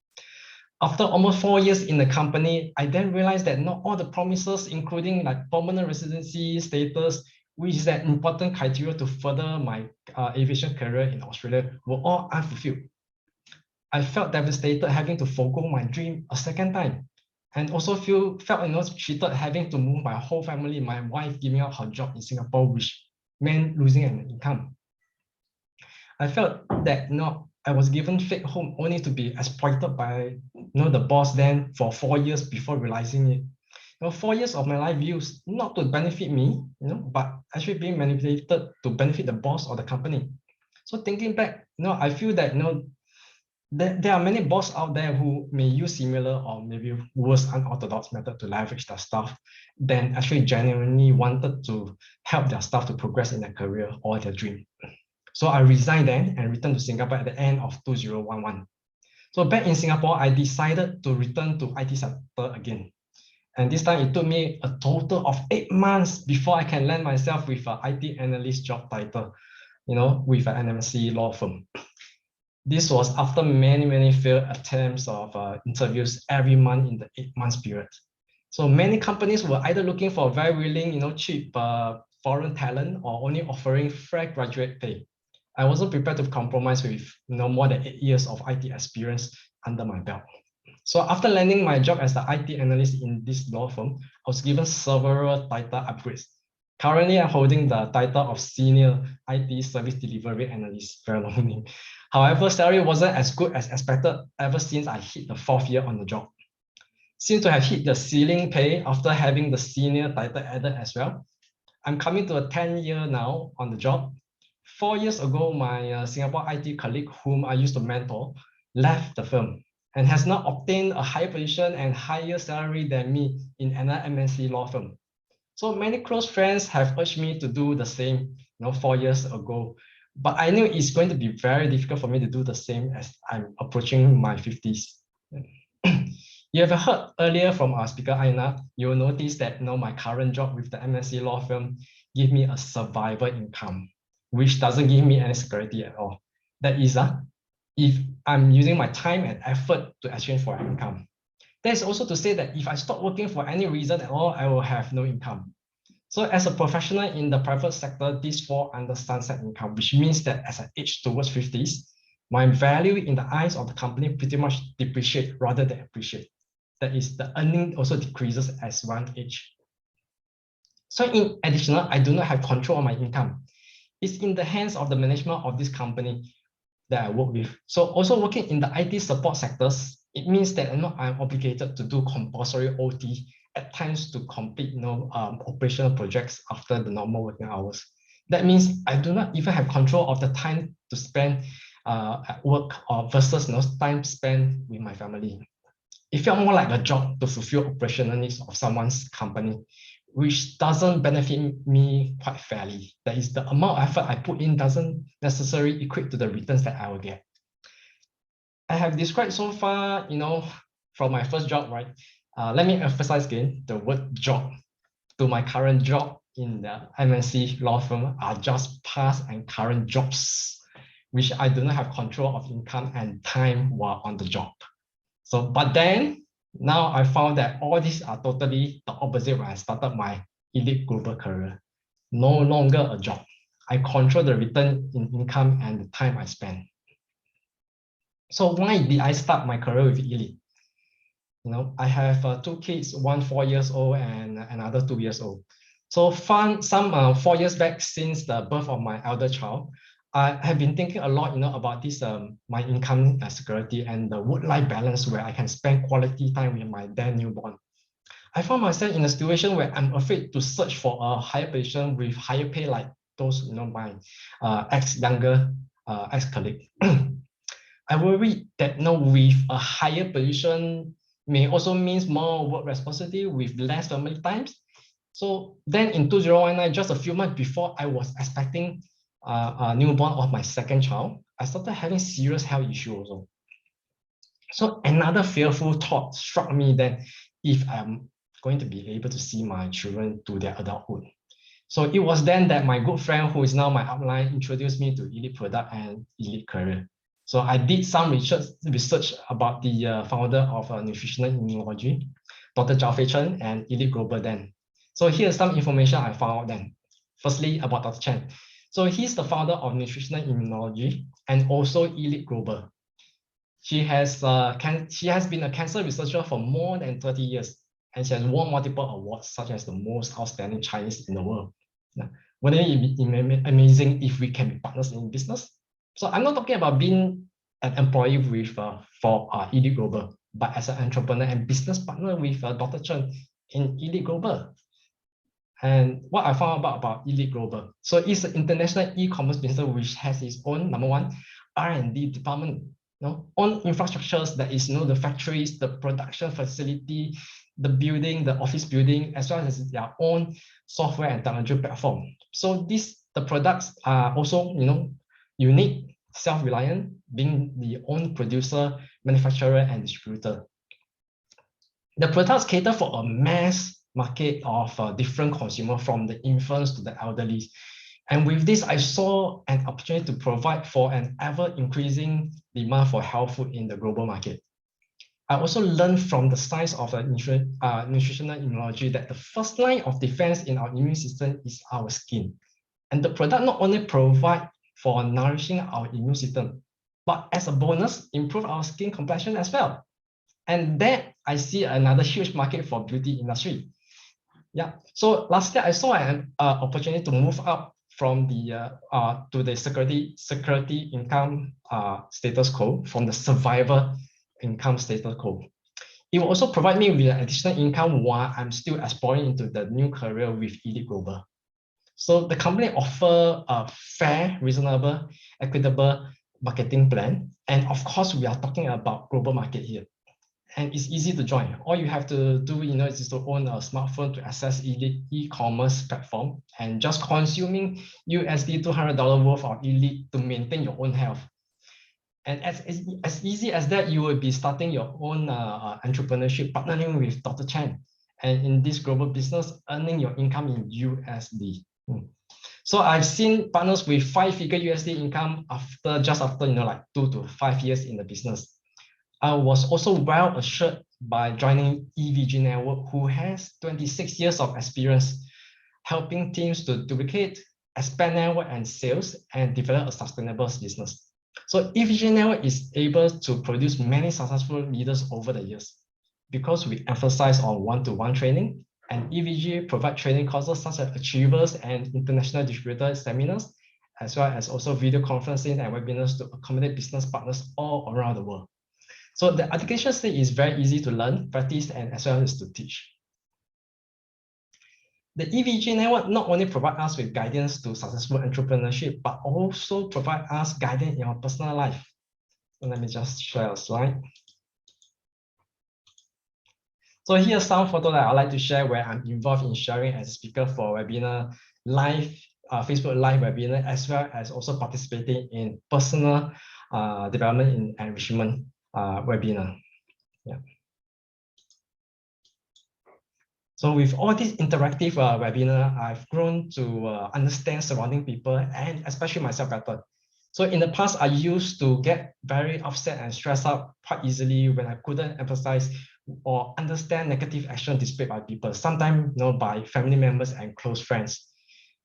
[SPEAKER 4] After almost 4 years in the company, I then realized that not all the promises, including like permanent residency status, which is an important criteria to further my aviation career in Australia, were all unfulfilled. I felt devastated having to forgo my dream a second time, and also felt cheated having to move my whole family, my wife giving up her job in Singapore, which meant losing an income. I felt that I was given fake home only to be exploited by the boss then for 4 years before realizing it. 4 years of my life used not to benefit me, but actually being manipulated to benefit the boss or the company. So thinking back, I feel that there are many bosses out there who may use similar or maybe worse unorthodox method to leverage their staff than actually genuinely wanted to help their staff to progress in their career or their dream. So I resigned then and returned to Singapore at the end of 2011. So back in Singapore, I decided to return to IT sector again. And this time it took me a total of 8 months before I can land myself with an IT analyst job title, with an MNC law firm. This was after many failed attempts of interviews every month in the 8 months period. So many companies were either looking for very willing, cheap foreign talent or only offering fresh graduate pay. I wasn't prepared to compromise with more than 8 years of IT experience under my belt. So after landing my job as the IT analyst in this law firm, I was given several title upgrades. Currently, I'm holding the title of Senior IT Service Delivery Analyst, very long name. However, salary wasn't as good as expected ever since I hit the 4th year on the job. Seem to have hit the ceiling pay after having the senior title added as well. I'm coming to a 10th year now on the job. 4 years ago, my Singapore IT colleague, whom I used to mentor, left the firm and has now obtained a higher position and higher salary than me in another MNC law firm. So many close friends have urged me to do the same 4 years ago, but I knew it's going to be very difficult for me to do the same as I'm approaching my 50s. You have heard earlier from our speaker, Aina, you'll notice that my current job with the MNC law firm give me a survival income, which doesn't give me any security at all. That is, if I'm using my time and effort to exchange for income. That is also to say that if I stop working for any reason at all, I will have no income. So as a professional in the private sector, this falls under sunset income, which means that as I age towards 50s, my value in the eyes of the company pretty much depreciate rather than appreciate. That is, the earning also decreases as one age. So in addition, I do not have control of my income. It's in the hands of the management of this company that I work with. So also working in the IT support sectors, it means that I'm obligated to do compulsory OT at times to complete operational projects after the normal working hours. That means I do not even have control of the time to spend at work or versus time spent with my family. It felt more like a job to fulfill operational needs of someone's company, which doesn't benefit me quite fairly. That is, the amount of effort I put in doesn't necessarily equate to the returns that I will get. I have described so far, from my first job, right? Let me emphasize again, the word job to my current job in the MNC law firm are just past and current jobs, which I do not have control of income and time while on the job. So, but then now I found that all these are totally the opposite when I started my Elite Global career. No longer a job. I control the return in income and the time I spend. So why did I start my career with Elite? I have 2 kids, one 4 years old and another 2 years old. So some 4 years back, since the birth of my elder child, I have been thinking a lot, about this my income security and the work-life balance where I can spend quality time with my then newborn. I found myself in a situation where I'm afraid to search for a higher position with higher pay, like those, my ex-younger ex-colleague. I worry that with a higher position may also means more work responsibility with less family times. So then in 2019, just a few months before I was expecting a newborn of my second child, I started having serious health issues also. So another fearful thought struck me that if I'm going to be able to see my children to their adulthood. So it was then that my good friend, who is now my upline, introduced me to Elite Product and Elite Career. So I did some research about the founder of Nutritional Immunology, Dr. Zhao Fei Chen, and Elite Global then. So here's some information I found out then. Firstly, about Dr. Chen. So he's the founder of Nutritional Immunology and also Elite Global. She has been a cancer researcher for more than 30 years, and she has won multiple awards, such as the most outstanding Chinese in the world. Wouldn't it be amazing if we can be partners in business? So I'm not talking about being an employee with for Elite Global, but as an entrepreneur and business partner with Dr. Chen in Elite Global. And what I found out about Elite Global. So it's an international e-commerce business which has its own, number one, R&D department, own infrastructures, that is, the factories, the production facility, the building, the office building, as well as their own software and technology platform. So the products are also, unique, self-reliant, being the own producer, manufacturer, and distributor. The products cater for a mass market of different consumers, from the infants to the elderly. And with this, I saw an opportunity to provide for an ever-increasing demand for health food in the global market. I also learned from the science of nutritional immunology that the first line of defense in our immune system is our skin. And the product not only provide for nourishing our immune system, but as a bonus, improve our skin complexion as well. And then I see another huge market for beauty industry. Yeah. So last year I saw an opportunity to move up from the to the security income status quo, from the survivor income status quo. It will also provide me with additional income while I'm still exploring into the new career with Elite Global. So the company offer a fair, reasonable, equitable marketing plan. And of course, we are talking about global market here. And it's easy to join. All you have to do, is to own a smartphone to access Elite e-commerce platform and just consuming USD $200 worth of Elite to maintain your own health. And as easy as that, you will be starting your own entrepreneurship, partnering with Dr. Chen, and in this global business, earning your income in USD. So I've seen partners with 5-figure USD income just after like 2 to 5 years in the business. I was also well assured by joining EVG Network, who has 26 years of experience helping teams to duplicate, expand network and sales, and develop a sustainable business. So EVG Network is able to produce many successful leaders over the years because we emphasize on one-to-one training, and EVG provide training courses such as Achievers and International Distributor seminars, as well as also video conferencing and webinars to accommodate business partners all around the world. So the education stage is very easy to learn, practice, and as well as to teach. The EVG network not only provide us with guidance to successful entrepreneurship, but also provide us guidance in our personal life. So let me just share a slide. So here's some photo that I'd like to share where I'm involved in sharing as a speaker for webinar, live, Facebook live webinar, as well as also participating in personal development in enrichment webinar. Yeah. So with all these interactive webinar, I've grown to understand surrounding people and especially myself better. So in the past, I used to get very upset and stressed out quite easily when I couldn't emphasize or understand negative action displayed by people, sometimes by family members and close friends.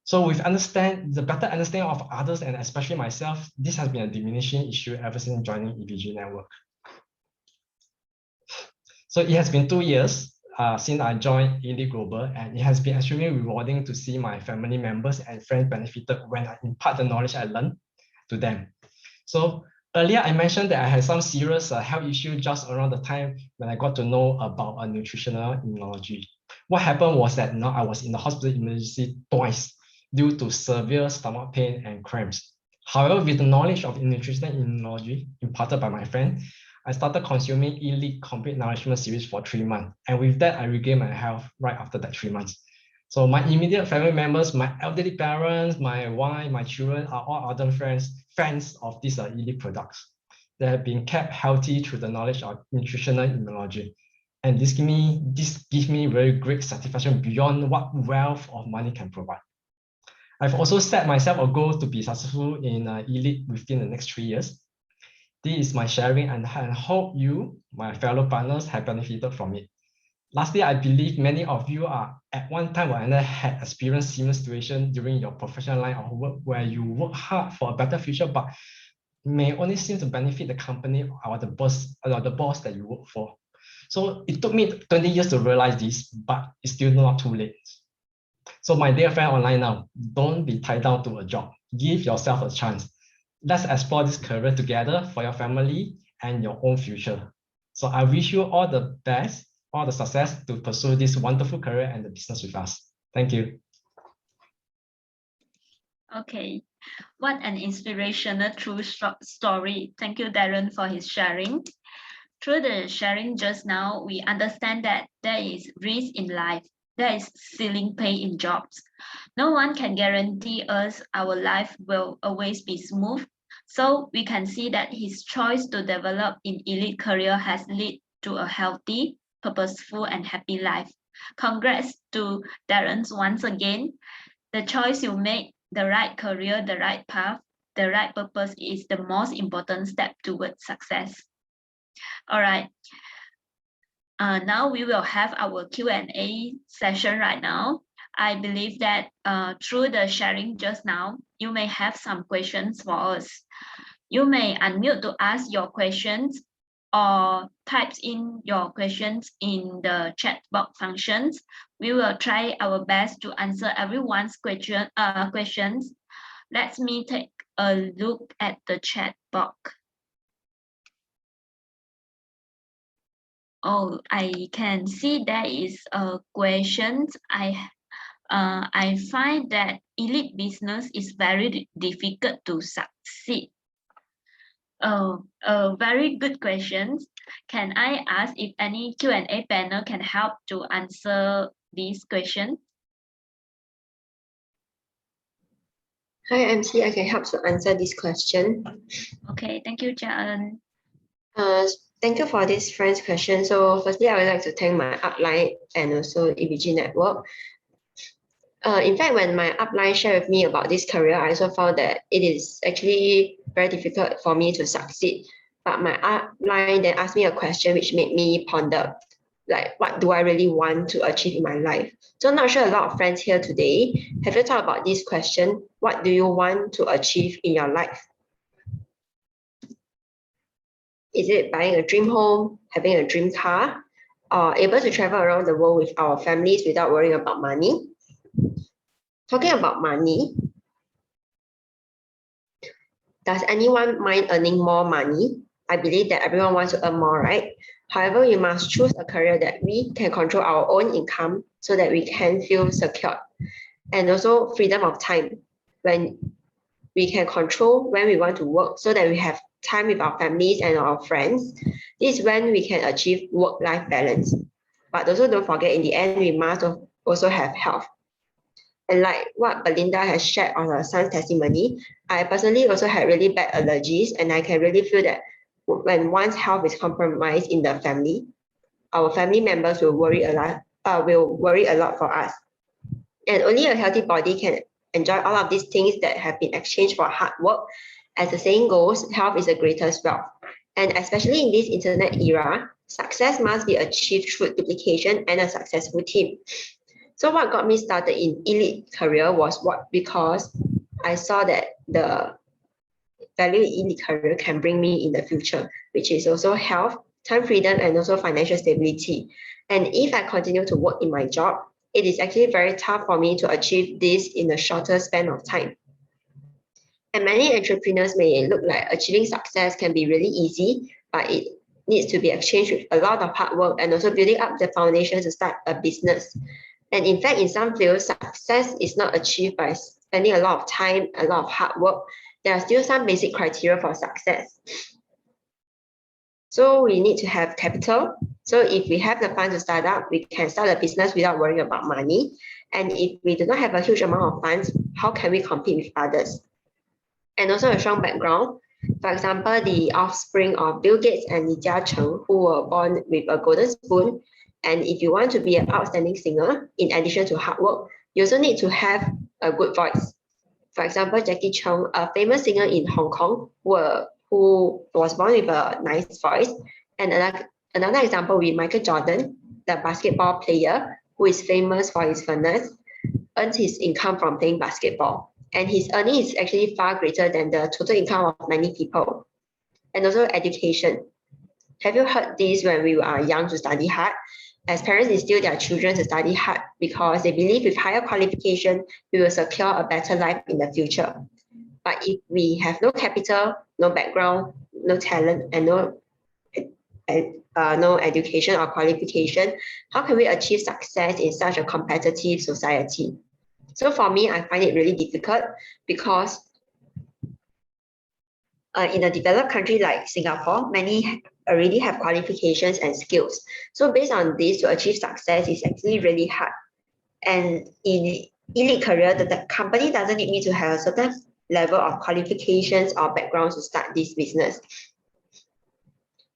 [SPEAKER 4] So with the better understanding of others and especially myself, this has been a diminishing issue ever since joining EVG Network. So it has been 2 years since I joined Elite Global, and it has been extremely rewarding to see my family members and friends benefited when I impart the knowledge I learned to them. So earlier I mentioned that I had some serious health issues just around the time when I got to know about a nutritional immunology. What happened was that now I was in the hospital emergency twice due to severe stomach pain and cramps. However, with the knowledge of nutritional immunology imparted by my friend, I started consuming Elite Complete Nourishment Series for 3 months. And with that, I regained my health right after that 3 months. So my immediate family members, my elderly parents, my wife, my children are all other fans of these Elite products. They have been kept healthy through the knowledge of nutritional immunology. And this gives me very great satisfaction beyond what wealth of money can provide. I've also set myself a goal to be successful in Elite within the next 3 years. This is my sharing, and I hope you, my fellow partners, have benefited from it. Lastly, I believe many of you are at one time or another had experienced similar situation during your professional line of work where you work hard for a better future, but may only seem to benefit the company or the boss that you work for. So it took me 20 years to realize this, but it's still not too late. So my dear friend online now, don't be tied down to a job. Give yourself a chance. Let's explore this career together for your family and your own future. So I wish you all the best, all the success to pursue this wonderful career and the business with us. Thank you.
[SPEAKER 1] Okay, what an inspirational true story. Thank you, Darren, for his sharing. Through the sharing just now, we understand that there is risk in life. There is ceiling pay in jobs. No one can guarantee us our life will always be smooth. So we can see that his choice to develop in elite career has led to a healthy, purposeful, and happy life. Congrats to Darren once again. The choice you make, the right career, the right path, the right purpose is the most important step towards success. All right. Now we will have our Q&A session right now. I believe that through the sharing just now, you may have some questions for us. You may unmute to ask your questions or type in your questions in the chat box functions. We will try our best to answer everyone's questions. Let me take a look at the chat box. Oh, I can see there is a question. I find that elite business is very difficult to succeed. Very good questions. Can I ask if any Q&A panel can help to answer these questions?
[SPEAKER 5] Hi, MC. I can help to answer this question.
[SPEAKER 1] Okay, thank you, Jaen.
[SPEAKER 5] Thank you for this friend's question. So firstly, I would like to thank my upline and also EVG Network. In fact, when my upline shared with me about this career, I also found that it is actually very difficult for me to succeed. But my upline then asked me a question which made me ponder, like, what do I really want to achieve in my life? So I'm not sure a lot of friends here today, have you thought about this question? What do you want to achieve in your life? Is it buying a dream home, having a dream car, or able to travel around the world with our families without worrying about money? Talking about money, does anyone mind earning more money? I believe that everyone wants to earn more, right? However, we must choose a career that we can control our own income so that we can feel secure. And also freedom of time, when we can control when we want to work so that we have time with our families and our friends. This is when we can achieve work-life balance. But also don't forget, in the end, we must also have health. And like what Belinda has shared on her son's testimony, I personally also had really bad allergies, and I can really feel that when one's health is compromised in the family, our family members will worry a lot for us. And only a healthy body can enjoy all of these things that have been exchanged for hard work. As the saying goes, health is the greatest wealth. And especially in this internet era, success must be achieved through duplication and a successful team. So what got me started in elite career was because I saw that the value in elite career can bring me in the future, which is also health, time freedom, and also financial stability. And if I continue to work in my job, it is actually very tough for me to achieve this in a shorter span of time. And many entrepreneurs may look like achieving success can be really easy, but it needs to be exchanged with a lot of hard work and also building up the foundation to start a business. And in fact, in some fields, success is not achieved by spending a lot of time, a lot of hard work. There are still some basic criteria for success. So we need to have capital. So if we have the funds to start up, we can start a business without worrying about money. And if we do not have a huge amount of funds, how can we compete with others? And also a strong background. For example, the offspring of Bill Gates and Li Jiaqing, who were born with a golden spoon. And if you want to be an outstanding singer, in addition to hard work, you also need to have a good voice. For example, Jackie Chung, a famous singer in Hong Kong, who was born with a nice voice. And another example would be Michael Jordan, the basketball player, who is famous for his fitness, earns his income from playing basketball. And his earning is actually far greater than the total income of many people. And also education. Have you heard this when we are young to study hard? As parents instill their children to study hard because they believe with higher qualification, we will secure a better life in the future. But if we have no capital, no background, no talent, and no education or qualification, how can we achieve success in such a competitive society? So for me, I find it really difficult because in a developed country like Singapore, many already have qualifications and skills. So based on this, to achieve success is actually really hard. And in elite career, the company doesn't need me to have a certain level of qualifications or backgrounds to start this business.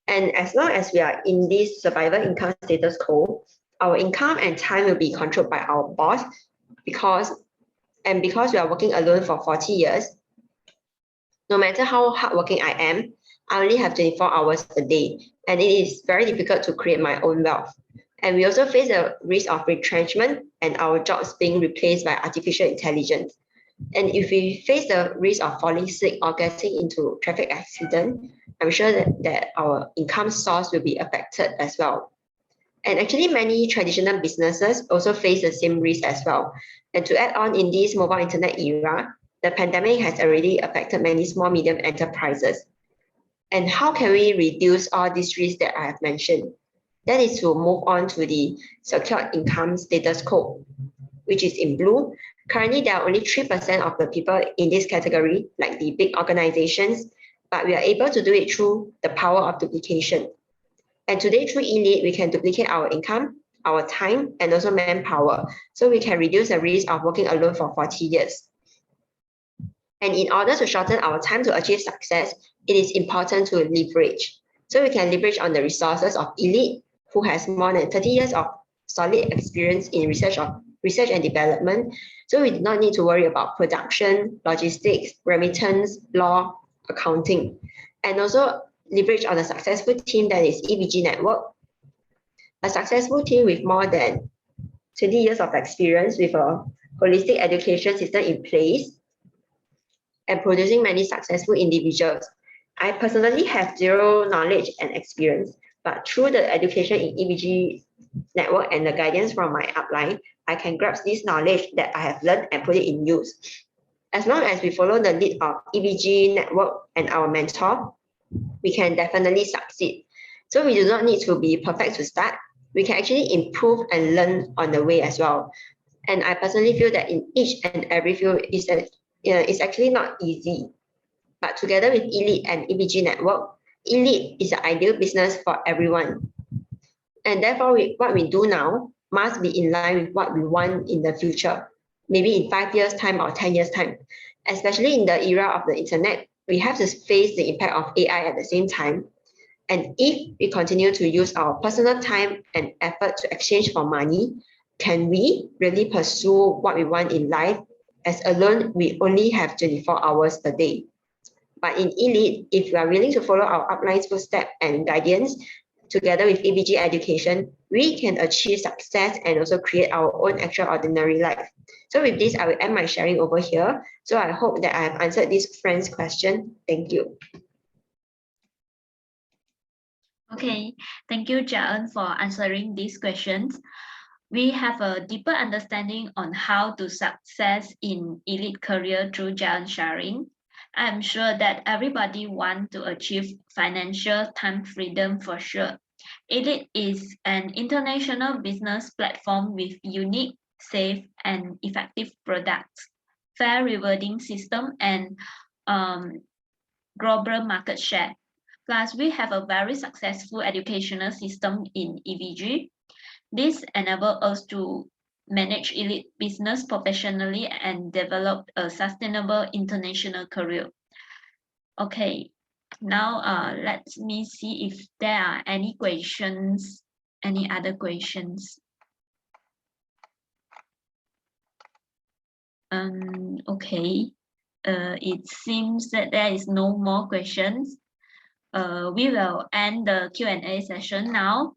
[SPEAKER 5] And as long as we are in this survival income status quo, our income and time will be controlled by our boss because we are working alone for 40 years. No matter how hardworking I am, I only have 24 hours a day, and it is very difficult to create my own wealth. And we also face the risk of retrenchment and our jobs being replaced by artificial intelligence. And if we face the risk of falling sick or getting into traffic accident, I'm sure that our income source will be affected as well. And actually, many traditional businesses also face the same risk as well. And to add on, in this mobile internet era, the pandemic has already affected many small, medium enterprises. And how can we reduce all these risks that I have mentioned? That is to move on to the secure income status quo, which is in blue. Currently, there are only 3% of the people in this category, like the big organizations, but we are able to do it through the power of duplication. And today, through Elite, we can duplicate our income, our time, and also manpower, so we can reduce the risk of working alone for 40 years. And in order to shorten our time to achieve success, it is important to leverage. So we can leverage on the resources of Elite, who has more than 30 years of solid experience in research and development. So we do not need to worry about production, logistics, remittance, law, accounting, and also leverage on a successful team that is EVG Network, a successful team with more than 20 years of experience with a holistic education system in place and producing many successful individuals. I personally have zero knowledge and experience, but through the education in EVG Network and the guidance from my upline, I can grasp this knowledge that I have learned and put it in use. As long as we follow the lead of EVG Network and our mentor, we can definitely succeed. So we do not need to be perfect to start. We can actually improve and learn on the way as well. And I personally feel that in each and every field it's actually not easy. But together with Elite and EBG Network, Elite is the ideal business for everyone. And therefore, what we do now must be in line with what we want in the future, maybe in 5 years' time or 10 years' time. Especially in the era of the internet, we have to face the impact of AI at the same time. And if we continue to use our personal time and effort to exchange for money, can we really pursue what we want in life? As alone, we only have 24 hours a day. But in Elite, if we are willing to follow our upline's footsteps and guidance, together with EBG education, we can achieve success and also create our own extraordinary life. So with this, I will end my sharing over here. So I hope that I have answered this friend's question. Thank you.
[SPEAKER 1] Okay, thank you, Jaen, for answering these questions. We have a deeper understanding on how to success in Elite career through Jaen's sharing. I'm sure that everybody wants to achieve financial time freedom for sure. Elite is an international business platform with unique, safe, and effective products, fair rewarding system, and global market share. Plus, we have a very successful educational system in EVG. This enables us to manage Elite business professionally and develop a sustainable international career. Okay, now let me see if there are any questions, any other questions. Okay, it seems that there is no more questions. We will end the Q&A session now.